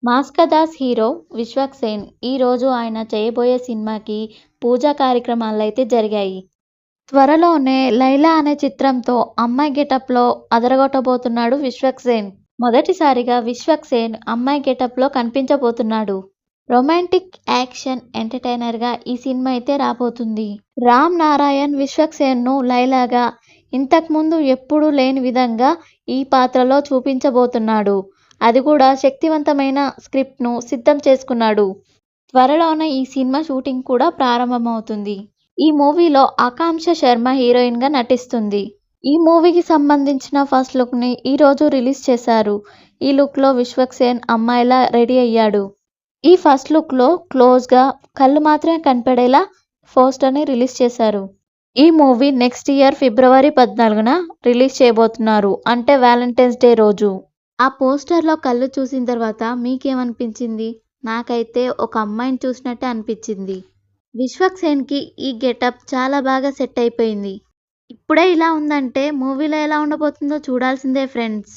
మాస్కా Das hero Vishwak Sen ఈరోజు ఆయన చేయబోయే సినిమాకి పూజా కార్యక్రమాలైతే జరిగాయి. త్వరలోనే 'లైలా' అనే చిత్రంతో అమ్మాయి గెటప్‌లో అదరగొట్టబోతున్నాడు విశ్వక్ సేన్. మొదటిసారిగా విశ్వక్ సేన్ అమ్మాయి గెటప్‌లో కనిపించబోతున్నాడు. రొమాంటిక్ యాక్షన్ ఎంటర్‌టైనర్‌గా ఈ సినిమా అయితే రాబోతుంది. రామ్ నారాయణ్ విశ్వక్ సేన్‌ను లైలాగా ఇంతకుముందు ఎప్పుడూ లేని విధంగా ఈ పాత్రలో చూపించబోతున్నాడు. అది కూడా శక్తివంతమైన స్క్రిప్ట్‌ను సిద్ధం చేసుకున్నాడు. త్వరలోనే ఈ సినిమా షూటింగ్ కూడా ప్రారంభమవుతుంది. ఈ మూవీలో ఆకాంక్ష శర్మ హీరోయిన్‌గా నటిస్తుంది. ఈ మూవీకి సంబంధించిన ఫస్ట్ లుక్‌ని ఈరోజు రిలీజ్ చేశారు. ఈ లుక్‌లో విశ్వక్ సేన్ అమ్మాయిలా రెడీ అయ్యాడు. ఈ ఫస్ట్ లుక్‌లో క్లోజ్‌గా కళ్ళు మాత్రమే కనపడేలా పోస్టర్‌ని రిలీజ్ చేశారు. ఈ movie next year February 14న release చేయబోతున్నారు. అంటే వాలంటైన్స్ డే రోజు. ఆ పోస్టర్‌లో కళ్ళు చూసిన తర్వాత మీకేమనిపించింది? నాకైతే ఒక అమ్మాయిని చూసినట్టే అనిపించింది. విశ్వక్ సేన్‌కి ఈ గెటప్ చాలా బాగా సెట్ అయిపోయింది. ఇప్పుడే ఇలా ఉందంటే మూవీలో ఎలా ఉండబోతుందో చూడాల్సిందే ఫ్రెండ్స్.